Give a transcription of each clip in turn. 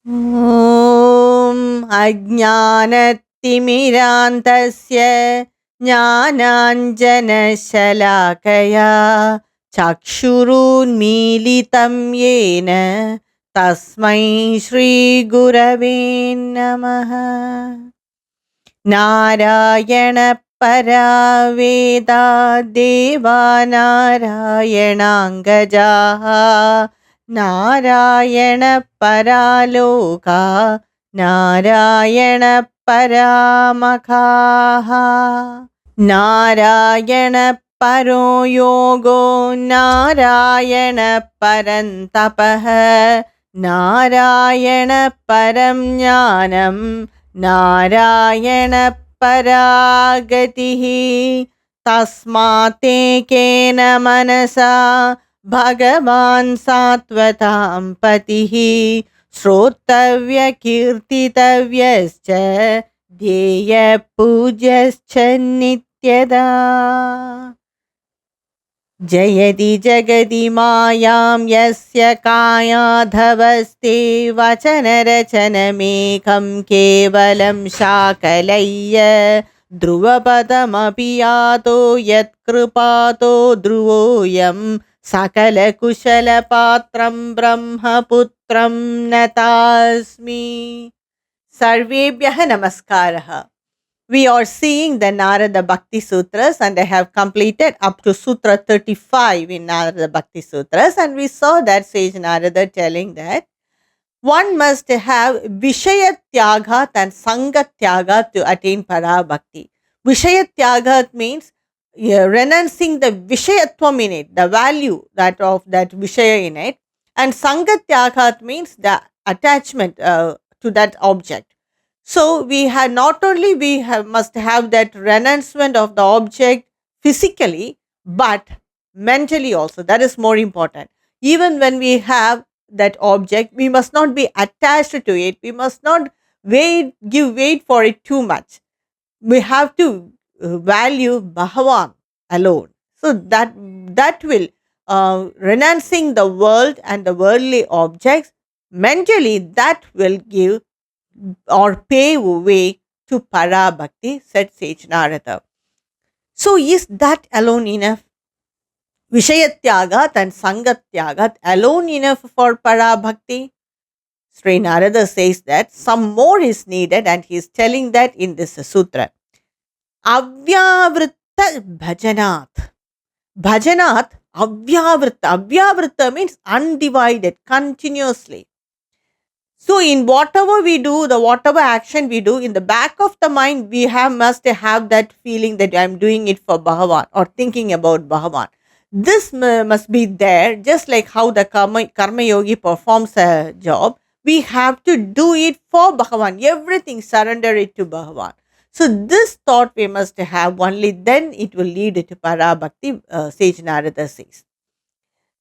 ॐ अज्ञानतिमिरान्तस्य ज्ञानाञ्जनशलाकया चक्षुरुन्मीलितं येन तस्मै श्रीगुरवे नमः। नारायणपरा वेदा देवा नारायणाङ्गजाः नारायणपरालोका नारायणपरामखाः नारायणपरो योगो नारायणपरन्तपः नारायणपरं ज्ञानं नारायणपरागतिः तस्मातेकेन मनसा भगवान् सात्वतां पतिः श्रोतव्यकीर्तितव्यश्च ध्येयपूज्यश्च नित्यदा। जयति जगति मायां यस्य कायाधवस्ते वचनरचनमेकं केवलं शाकलय्य ध्रुवपदमपि यातो यत्कृपातो ध्रुवोऽयं सकलकुशलपात्रं ब्रह्मपुत्रं नतास्मि। सर्वेभ्यः नमस्कारः। We are seeing the Narada Bhakti Sutras, and I have completed up to Sutra 35 in Narada Bhakti Sutras, and we saw that Sage Narada telling that one must have Vishaya Tyagat and Sanga Tyagat to attain Para Bhakti. Vishaya Tyagat means renouncing the Vishayatvam in it, the value of that Vishaya in it, and Sanga Tyagat means the attachment to that object. So we have not only must have that renouncement of the object physically, but mentally also. That is more important. Even when we have that object, we must not be attached to it. We must not give weight for it too much. We have to value Bhagavan alone. So that will renouncing the world and the worldly objects mentally, that will give or pave way to Para Bhakti, said Sage Narada. So is that alone enough? Vishayatyagat and Sangatyagat alone enough for Para Bhakti? Sri Narada says that some more is needed, and he is telling that in this sutra. Avyavritta bhajanat. Bhajanat, avyavritta. Avyavritta means undivided, continuously. So in whatever we do, whatever action we do, in the back of the mind, we must have that feeling that I'm doing it for Bhagavan or thinking about Bhagavan. This must be there, just like how the karma yogi performs a job. We have to do it for Bhagavan. Everything, surrender it to Bhagavan. So this thought we must have, only then it will lead to Para Bhakti, Sage Narada says.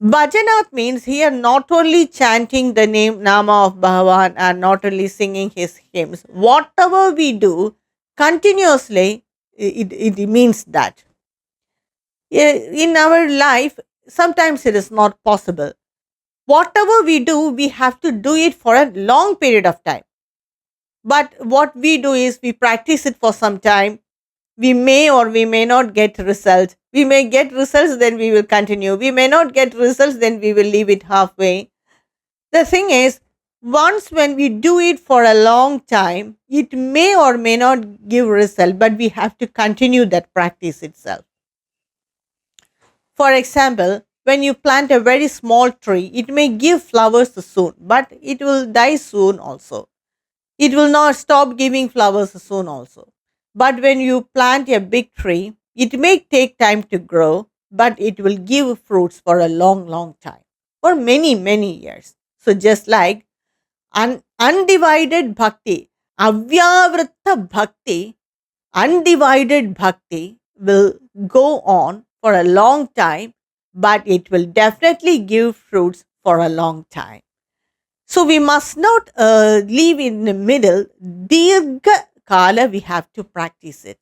Bhajanat means here not only chanting the Nama of Bhagavan and not only singing his hymns. Whatever we do continuously, it means that. In our life, sometimes it is not possible. Whatever we do, we have to do it for a long period of time. But what we do is we practice it for some time. We may or we may not get results. We may get results, then we will continue. We may not get results, then we will leave it halfway. The thing is, once when we do it for a long time, it may or may not give result, but we have to continue that practice itself. For example, when you plant a very small tree, it may give flowers soon, but it will die soon also. It will not stop giving flowers soon also. But when you plant a big tree, it may take time to grow, but it will give fruits for a long, long time, for many, many years. So just like undivided bhakti, avyavritta bhakti, undivided bhakti will go on for a long time, but it will definitely give fruits for a long time. So we must not leave in the middle. Dirgha kala, we have to practice it.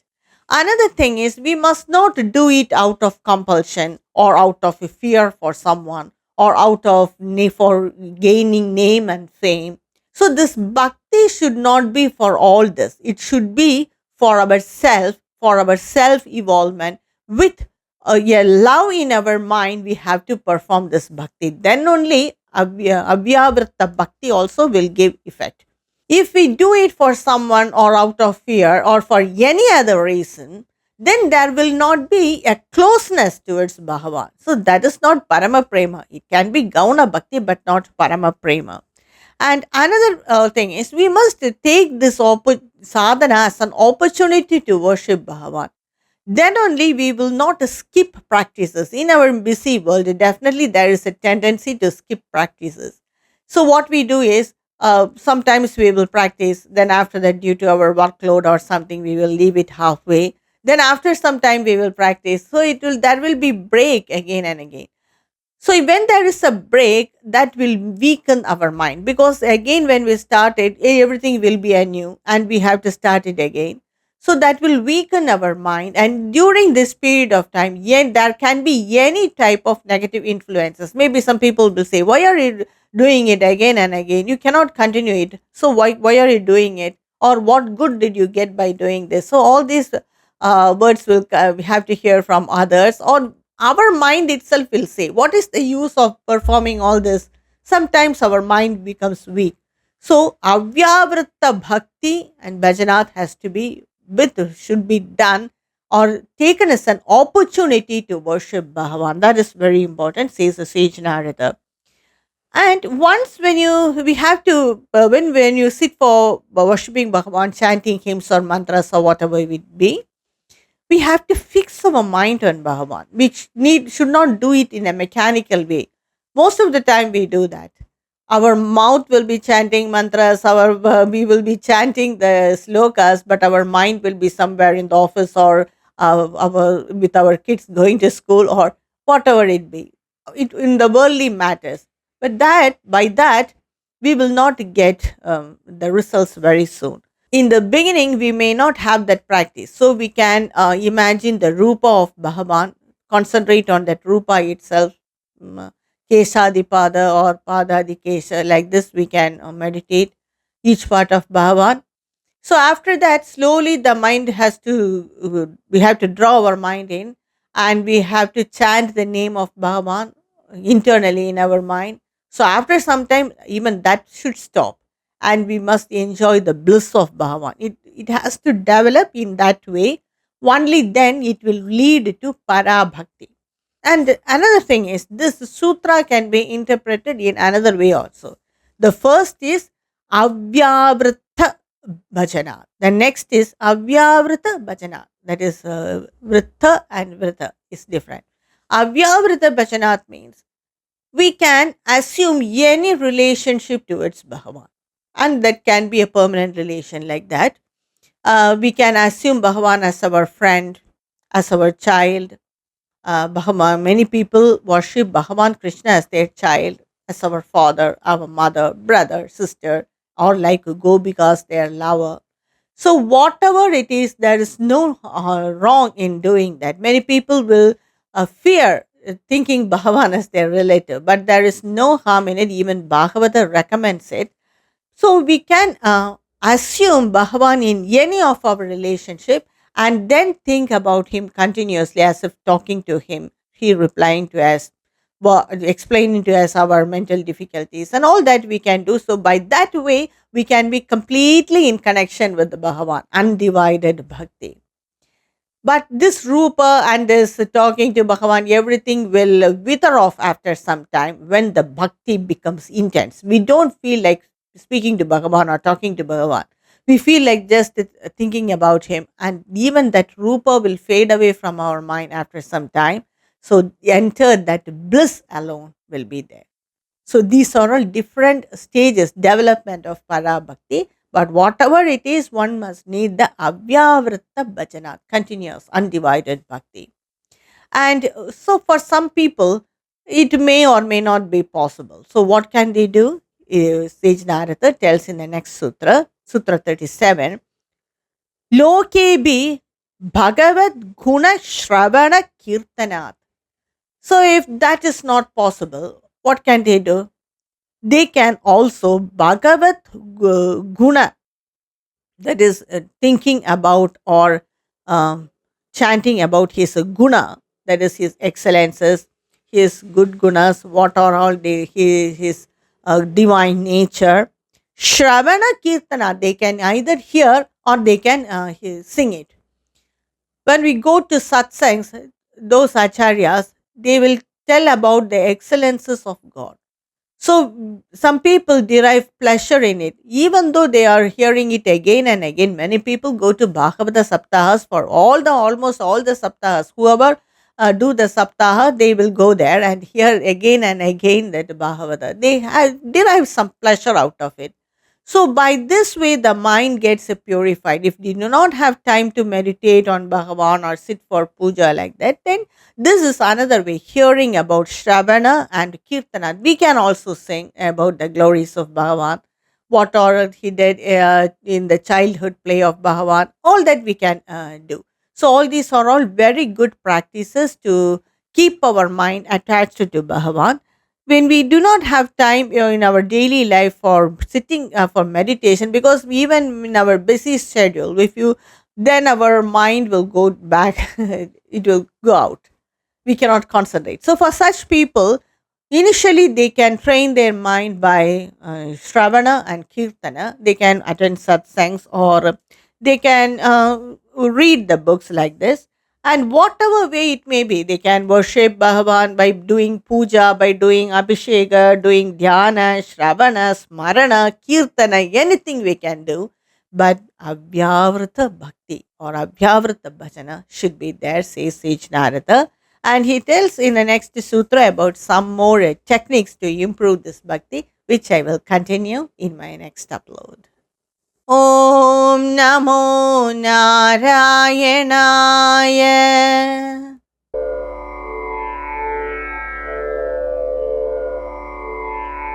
Another thing is, we must not do it out of compulsion or out of a fear for someone or out of for gaining name and fame. So this bhakti should not be for all this. It should be for our self evolvement with a love in our mind. We have to perform this bhakti. Then only Avyavrita bhakti also will give effect. If we do it for someone or out of fear or for any other reason, then there will not be a closeness towards Bhagavan. So that is not Parama Prema. It can be Gauna Bhakti but not Parama Prema. And another thing is we must take this sadhana as an opportunity to worship Bhagavan. Then only we will not skip practices. In our busy world, definitely there is a tendency to skip practices. So what we do is sometimes we will practice, then after that, due to our workload or something, we will leave it halfway. Then after some time we will practice. So there will be break again and again. So when there is a break, that will weaken our mind, because again when we start it, everything will be anew and we have to start it again. So that will weaken our mind, and during this period of time, there can be any type of negative influences. Maybe some people will say, "Why are you doing it again and again? You cannot continue it. So why are you doing it? Or what good did you get by doing this?" So all these words will we have to hear from others, or our mind itself will say, what is the use of performing all this? Sometimes our mind becomes weak. So avyavrita bhakti and bhajanat has to be should be done or taken as an opportunity to worship Bhagavan. That is very important, says the Sage Narada. And once when we have to, when you sit for worshipping Bhagavan, chanting hymns or mantras or whatever it be, we have to fix our mind on Bhagavan. We should not do it in a mechanical way. Most of the time we do that. Our mouth will be chanting mantras, we will be chanting the slokas, but our mind will be somewhere in the office or with our kids going to school or whatever it be. In the worldly matters. But by that, we will not get the results very soon. In the beginning we may not have that practice, so we can imagine the rupa of Bhagavan, concentrate on that rupa itself, kesadipada or padadi kesha, like this we can meditate each part of Bhagavan. So after that, slowly the mind has to we have to draw our mind in, and we have to chant the name of Bhagavan internally in our mind. So after some time, even that should stop, and we must enjoy the bliss of Bhagavan. It has to develop in that way. Only then it will lead to para bhakti. And another thing is, this sutra can be interpreted in another way also. The first is avyavrita bhajana. The next is avyavrita bhajana. That is vrita and vrita is different. Avyavrita bhajanat means we can assume any relationship towards Bhagavan, and that can be a permanent relation like that. We can assume Bhagavan as our friend, as our child. Bhagavan, many people worship Bhagavan Krishna as their child, as our father, our mother, brother, sister, or like Gopikas, their lover. So, whatever it is, there is no wrong in doing that. Many people will fear thinking Bhagavan as their relative, but there is no harm in it. Even Bhagavata recommends it. So, we can assume Bhagavan in any of our relationship and then think about him continuously as if talking to him, he replying to us, explaining to us our mental difficulties and all that we can do. So, by that way, we can be completely in connection with the Bhagavan, undivided bhakti. But this rupa and this talking to Bhagavan, everything will wither off after some time when the bhakti becomes intense. We don't feel like speaking to Bhagavan or talking to Bhagavan. We feel like just thinking about him, and even that rupa will fade away from our mind after some time. So, enter that bliss alone will be there. So these are all different stages, development of para bhakti. But whatever it is, one must need the avyavrita bhajana, continuous, undivided bhakti. And so for some people, it may or may not be possible. So what can they do? Sage Narada tells in the next sutra, Sutra 37, Loke bhi bhagavad guna shravana kirtanat. So if that is not possible, what can they do? They can also Bhagavat Guna, that is thinking about or um, chanting about his guna, that is his excellences, his good gunas, what are all his divine nature. Shravana Kirtana, they can either hear or they can sing it. When we go to satsangs, those acharyas, they will tell about the excellences of God. So some people derive pleasure in it, even though they are hearing it again and again. Many people go to Bhagavata Saptahas for almost all the Saptahas. Whoever do the Saptaha, they will go there and hear again and again that Bhagavata. They derive some pleasure out of it. So by this way, the mind gets purified. If we do not have time to meditate on Bhagavan or sit for puja like that, then this is another way, hearing about Shravana and Kirtana. We can also sing about the glories of Bhagavan, what all he did in the childhood play of Bhagavan, all that we can do. So, all these are all very good practices to keep our mind attached to Bhagavan. When we do not have time in our daily life for sitting for meditation, because even in our busy schedule, if you then our mind will go back, it will go out, we cannot concentrate. So, for such people, initially they can train their mind by Shravana and Kirtana. They can attend satsangs or they can read the books like this. And whatever way it may be, they can worship Bhagavan by doing puja, by doing abhisheka, doing dhyana, Shravana, Smarana, Kirtana, anything we can do. But Abhyavrata Bhakti or Abhyavrata Bhajana should be there, says Sage Narada. And he tells in the next sutra about some more techniques to improve this bhakti, which I will continue in my next upload. Om Namo Narayanaya